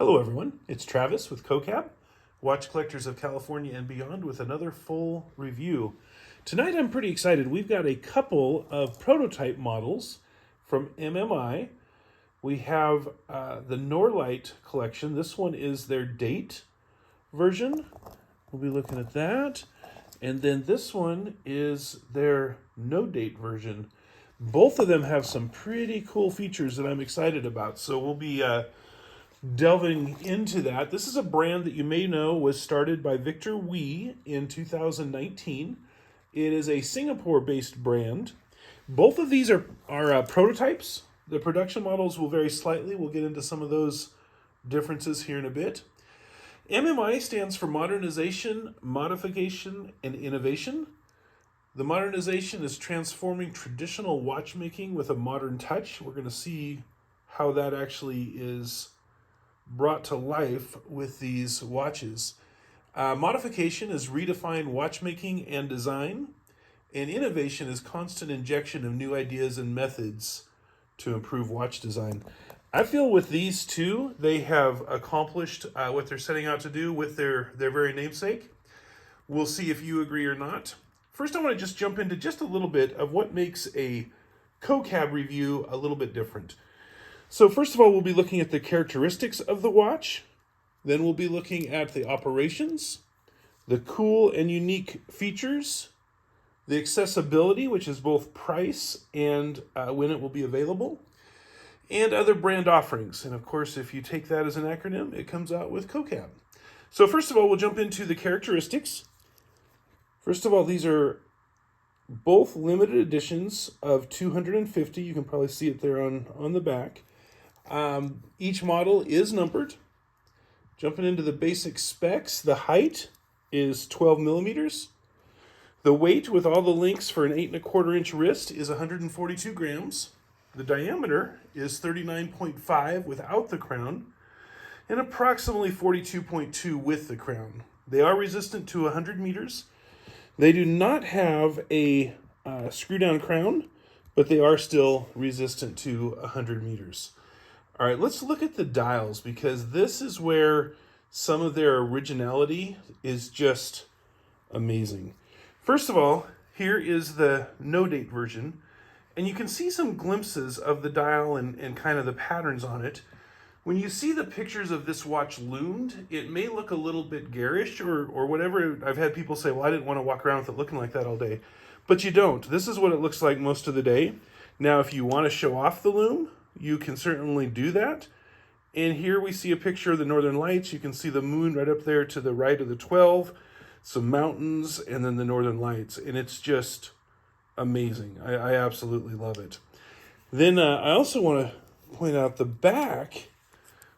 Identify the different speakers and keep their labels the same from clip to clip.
Speaker 1: Hello everyone, it's Travis with COCAB, Watch Collectors of California and Beyond, with another full review. Tonight I'm pretty excited. We've got a couple of prototype models from MMI. We have the Nor-Light collection. This one is their date version. We'll be looking at that. And then this one is their no date version. Both of them have some pretty cool features that I'm excited about. So we'll be delving into that. This is a brand that you may know was started by Victor Wee in 2019. It is a Singapore-based brand. Both of these are prototypes. The production models will vary slightly. We'll get into some of those differences here in a bit. MMI stands for Modernization, Modification, and Innovation. The modernization is transforming traditional watchmaking with a modern touch. We're going to see how that actually is brought to life with these watches. Modification is redefined watchmaking and design, and innovation is constant injection of new ideas and methods to improve watch design. I feel with these two, they have accomplished what they're setting out to do with their very namesake. We'll see if you agree or not. First, I want to just jump into just a little bit of what makes a COCAB review a little bit different. So first of all, we'll be looking at the characteristics of the watch. Then we'll be looking at the operations, the cool and unique features, the accessibility, which is both price and when it will be available, and other brand offerings. And of course, if you take that as an acronym, it comes out with COCAB. So first of all, we'll jump into the characteristics. First of all, these are both limited editions of 250. You can probably see it there on the back. Each model is numbered. Jumping into the basic specs, the height is 12 millimeters. The weight with all the links for an 8¼ inch wrist is 142 grams. The diameter is 39.5 without the crown and approximately 42.2 with the crown. They are resistant to 100 meters. They do not have a screw down crown, but they are still resistant to 100 meters. All right, let's look at the dials, because this is where some of their originality is just amazing. First of all, here is the no-date version, and you can see some glimpses of the dial and kind of the patterns on it. When you see the pictures of this watch lumed, it may look a little bit garish or whatever. I've had people say, well, I didn't want to walk around with it looking like that all day. But you don't. This is what it looks like most of the day. Now, if you want to show off the lume, you can certainly do that. And here we see a picture of the Northern Lights. You can see the moon right up there to the right of the 12, some mountains, and then the Northern Lights. And it's just amazing. I absolutely love it. Then I also want to point out the back.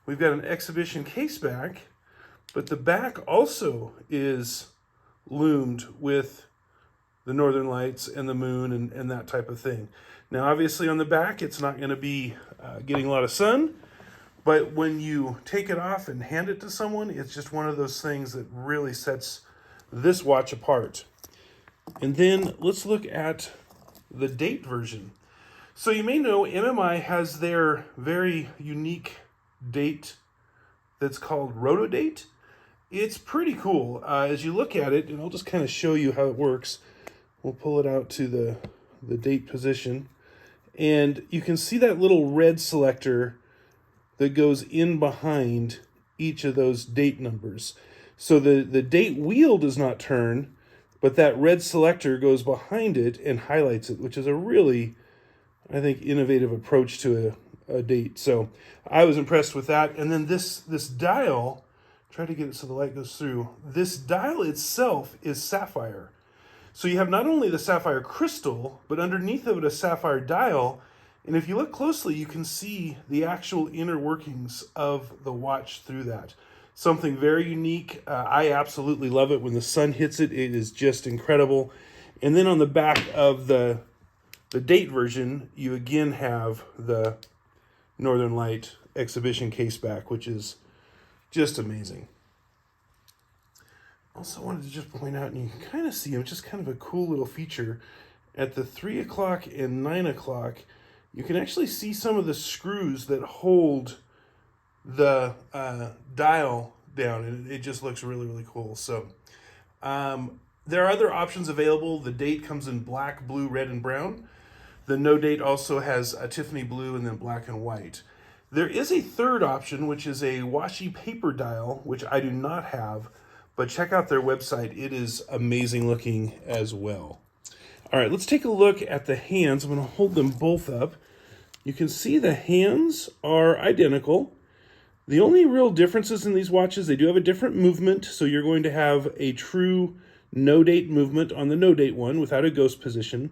Speaker 1: We've got an exhibition case back, but the back also is lumed with the Northern Lights and the moon and that type of thing. Now, obviously on the back, it's not going to be getting a lot of sun, but when you take it off and hand it to someone, it's just one of those things that really sets this watch apart. And then let's look at the date version. So you may know MMI has their very unique date that's called Rota-Date. It's pretty cool. As you look at it, and I'll just kind of show you how it works. We'll pull it out to the date position. And you can see that little red selector that goes in behind each of those date numbers. So the date wheel does not turn, but that red selector goes behind it and highlights it, which is a really, I think, innovative approach to a date. So I was impressed with that. And then this dial, try to get it so the light goes through. This dial itself is sapphire. So you have not only the sapphire crystal, but underneath of it a sapphire dial. And if you look closely, you can see the actual inner workings of the watch through that. Something very unique. I absolutely love it. When the sun hits it, it is just incredible. And then on the back of the date version, you again have the Northern Light exhibition case back, which is just amazing. Also wanted to just point out, and you can kind of see them, just kind of a cool little feature. At the 3 o'clock and 9 o'clock, you can actually see some of the screws that hold the dial down, and it just looks really, really cool. So there are other options available. The date comes in black, blue, red, and brown. The no date also has a Tiffany blue and then black and white. There is a third option, which is a washi paper dial, which I do not have, but check out their website. It is amazing looking as well. All right, let's take a look at the hands. I'm going to hold them both up. You can see the hands are identical. The only real differences in these watches, they do have a different movement, so you're going to have a true no-date movement on the no-date one without a ghost position.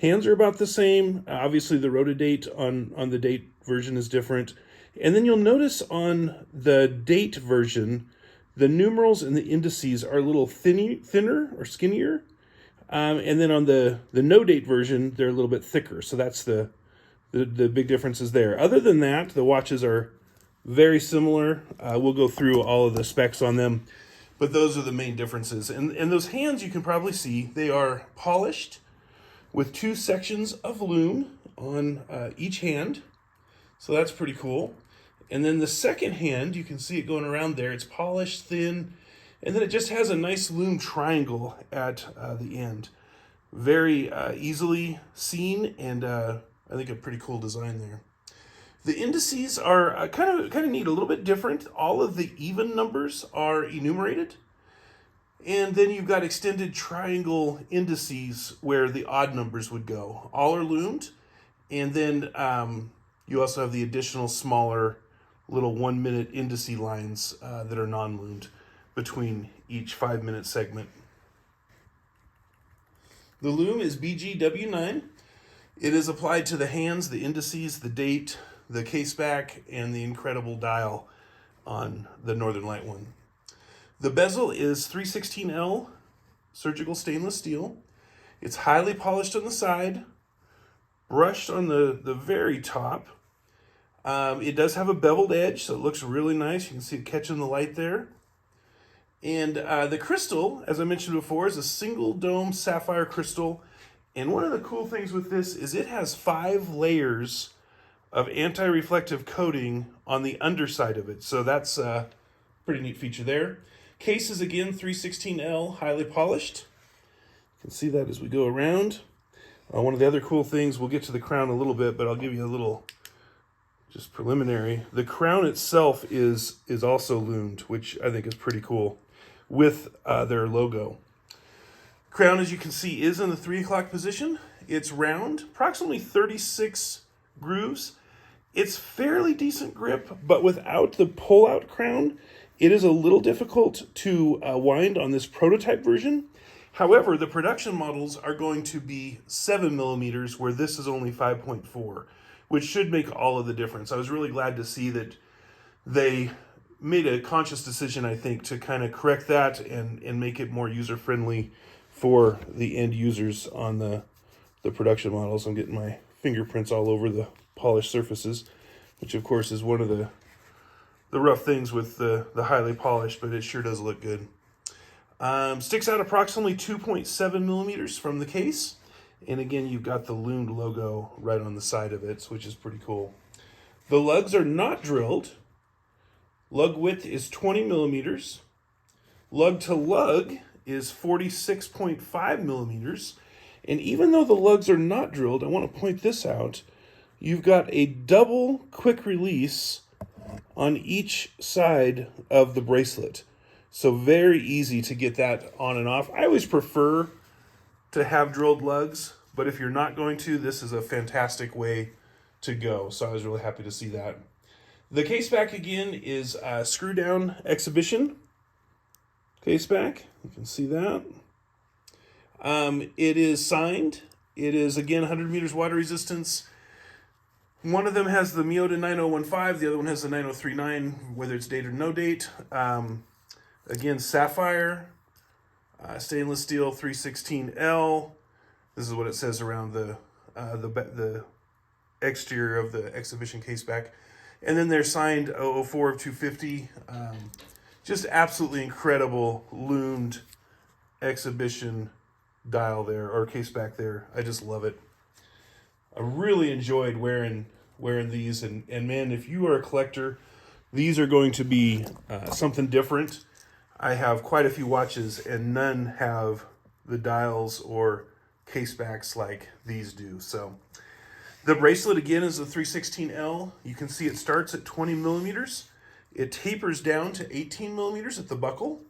Speaker 1: Hands are about the same. Obviously, the Rota-Date on the date version is different. And then you'll notice on the date version, the numerals and the indices are a little thinner or skinnier. And then on the no-date version, they're a little bit thicker. So that's the big differences there. Other than that, the watches are very similar. We'll go through all of the specs on them, but those are the main differences. And those hands, you can probably see, they are polished with 2 sections of lume on each hand. So that's pretty cool. And then the second hand, you can see it going around there. It's polished, thin, and then it just has a nice lume triangle at the end. Very easily seen, and I think a pretty cool design there. The indices are kind of neat, a little bit different. All of the even numbers are enumerated. And then you've got extended triangle indices where the odd numbers would go. All are lumed. And then you also have the additional smaller little 1-minute indice lines that are non-lumed between each 5-minute segment. The lume is BGW9. It is applied to the hands, the indices, the date, the caseback, and the incredible dial on the Northern Light one. The bezel is 3/16L surgical stainless steel. It's highly polished on the side, brushed on the very top. It does have a beveled edge, so it looks really nice. You can see it catching the light there. And the crystal, as I mentioned before, is a single dome sapphire crystal. And one of the cool things with this is it has 5 layers of anti-reflective coating on the underside of it. So that's a pretty neat feature there. Case is again 3/16L, highly polished. You can see that as we go around. One of the other cool things, we'll get to the crown a little bit, but I'll give you a little just preliminary. The crown itself is also lumed, which I think is pretty cool, with their logo. Crown, as you can see, is in the 3 o'clock position. It's round, approximately 36 grooves. It's fairly decent grip, but without the pull-out crown, it is a little difficult to wind on this prototype version. However, the production models are going to be 7 millimeters, where this is only 5.4, which should make all of the difference. I was really glad to see that they made a conscious decision, I think, to kind of correct that and make it more user-friendly for the end users on the production models. I'm getting my fingerprints all over the polished surfaces, which of course is one of the rough things with the highly polished, but it sure does look good. Sticks out approximately 2.7 millimeters from the case. And again, you've got the lumed logo right on the side of it, which is pretty cool. The lugs are not drilled. Lug width is 20 millimeters. Lug to lug is 46.5 millimeters. And even though the lugs are not drilled, I want to point this out. You've got a double quick release on each side of the bracelet. So very easy to get that on and off. I always prefer to have drilled lugs, but if you're not going to, this is a fantastic way to go. So I was really happy to see that. The caseback again is a screw down exhibition caseback. You can see that. It is signed. It is again 100 meters water resistance. One of them has the Miyota 9015, the other one has the 9039, whether it's date or no date. Again, sapphire, stainless steel 3/16L. This is what it says around the exterior of the exhibition caseback. And then they're signed 004 of 250. Just absolutely incredible lumed exhibition dial there, or caseback there. I just love it. I really enjoyed wearing these, and man, if you are a collector, These are going to be something different. I have quite a few watches and none have the dials or casebacks like these do. So the bracelet again is a 316L. You can see it starts at 20 millimeters. It tapers down to 18 millimeters at the buckle.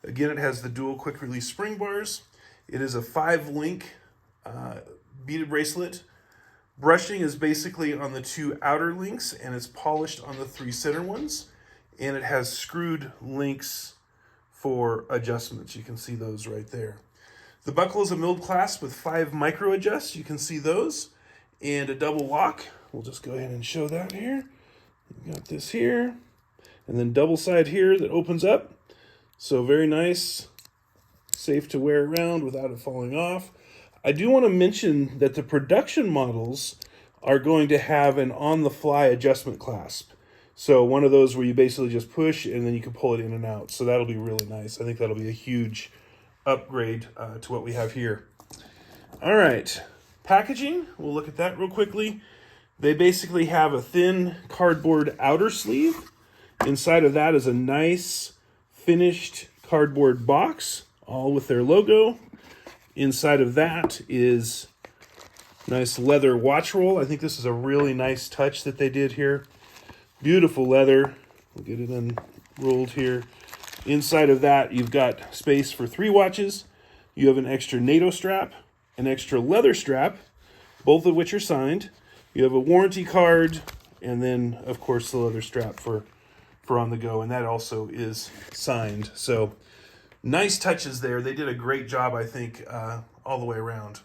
Speaker 1: Again, it has the dual quick release spring bars. It is a 5-link beaded bracelet. Brushing is basically on the 2 outer links and it's polished on the 3 center ones. And it has screwed links for adjustments. You can see those right there. The buckle is a milled clasp with 5 micro adjusts. You can see those. And a double lock. We'll just go ahead and show that here. We've got this here. And then double side here that opens up. So very nice. Safe to wear around without it falling off. I do want to mention that the production models are going to have an on-the-fly adjustment clasp. So one of those where you basically just push and then you can pull it in and out. So that'll be really nice. I think that'll be a huge upgrade to what we have here. All right, packaging. We'll look at that real quickly. They basically have a thin cardboard outer sleeve. Inside of that is a nice finished cardboard box, all with their logo. Inside of that is nice leather watch roll. I think this is a really nice touch that they did here. Beautiful leather. We'll get it unrolled here. Inside of that, you've got space for 3 watches. You have an extra NATO strap, an extra leather strap, both of which are signed. You have a warranty card, and then, of course, the leather strap for on the go, and that also is signed. So nice touches there. They did a great job, I think, all the way around.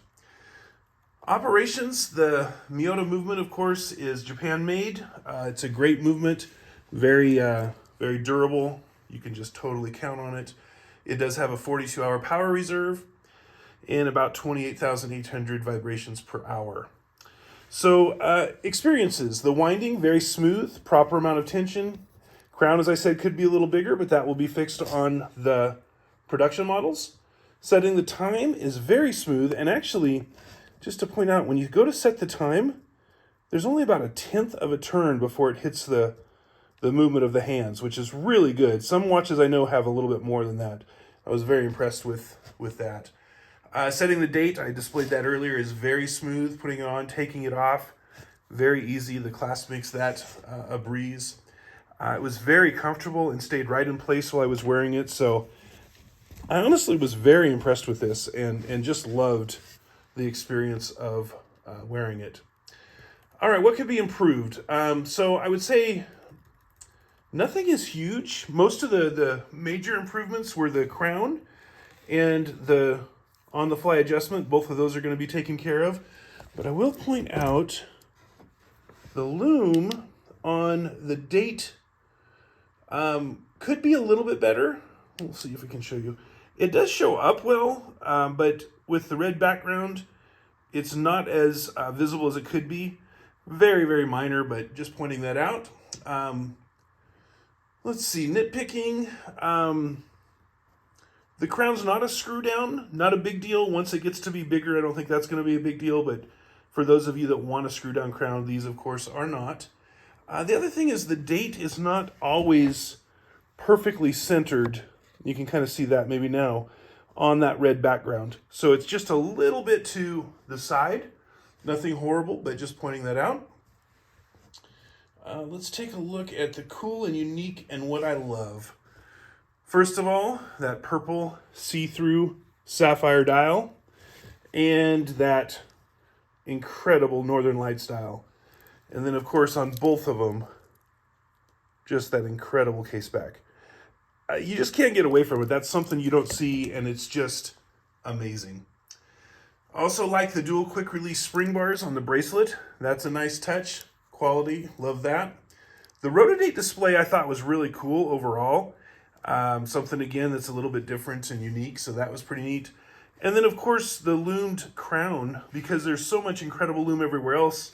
Speaker 1: Operations, the Miyota movement, of course, is Japan-made. It's a great movement, very durable. You can just totally count on it. It does have a 42-hour power reserve and about 28,800 vibrations per hour. So experiences, the winding, very smooth, proper amount of tension. Crown, as I said, could be a little bigger, but that will be fixed on the production models. Setting the time is very smooth, and actually, just to point out, when you go to set the time, there's only about 1/10 of a turn before it hits the movement of the hands, which is really good. Some watches I know have a little bit more than that. I was very impressed with that. Setting the date, I displayed that earlier, is very smooth. Putting it on, taking it off, very easy. The clasp makes that a breeze. It was very comfortable and stayed right in place while I was wearing it. So I honestly was very impressed with this and just loved the experience of wearing it. All right, what could be improved? So I would say nothing is huge. Most of the major improvements were the crown and the on-the-fly adjustment. Both of those are going to be taken care of. But I will point out the lume on the date could be a little bit better. We'll see if we can show you. It does show up well, but with the red background, it's not as visible as it could be. Very, very minor, but just pointing that out. Let's see, nitpicking. The crown's not a screw down, not a big deal. Once it gets to be bigger, I don't think that's going to be a big deal, but for those of you that want a screw down crown, these of course are not. The other thing is the date is not always perfectly centered. You can kind of see that maybe now on that red background. So it's just a little bit to the side. Nothing horrible, but just pointing that out. Let's take a look at the cool and unique and what I love. First of all, that purple see-through sapphire dial and that incredible Northern Light style. And then, of course, on both of them, just that incredible caseback. You just can't get away from it. That's something you don't see, and it's just amazing. Also like the dual quick release spring bars on the bracelet. That's a nice touch. Quality, love that. The Rota-Date display I thought was really cool overall. Something, again, that's a little bit different and unique, so that was pretty neat. And then, of course, the lumed crown, because there's so much incredible lume everywhere else,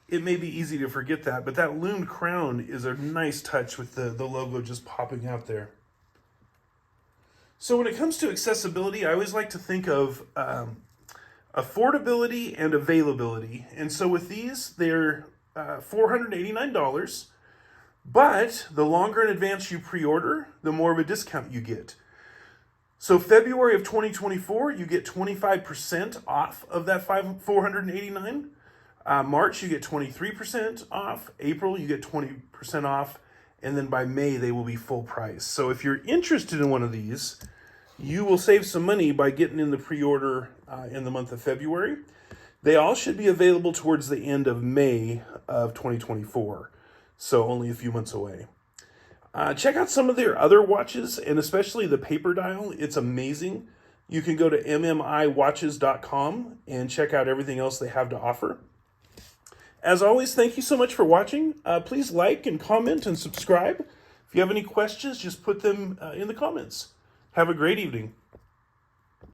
Speaker 1: it may be easy to forget that, but that lumed crown is a nice touch with the logo just popping out there. So when it comes to accessibility, I always like to think of affordability and availability. And so with these, they're $489. But the longer in advance you pre-order, the more of a discount you get. So February of 2024, you get 25% off of that $489. March, you get 23% off. April, you get 20% off. And then by May, they will be full price. So if you're interested in one of these, you will save some money by getting in the pre-order in the month of February. They all should be available towards the end of May of 2024. So only a few months away. Check out some of their other watches, and especially the paper dial. It's amazing. You can go to mmiwatches.com and check out everything else they have to offer. As always, thank you so much for watching. Please like and comment and subscribe. If you have any questions, just put them in the comments. Have a great evening.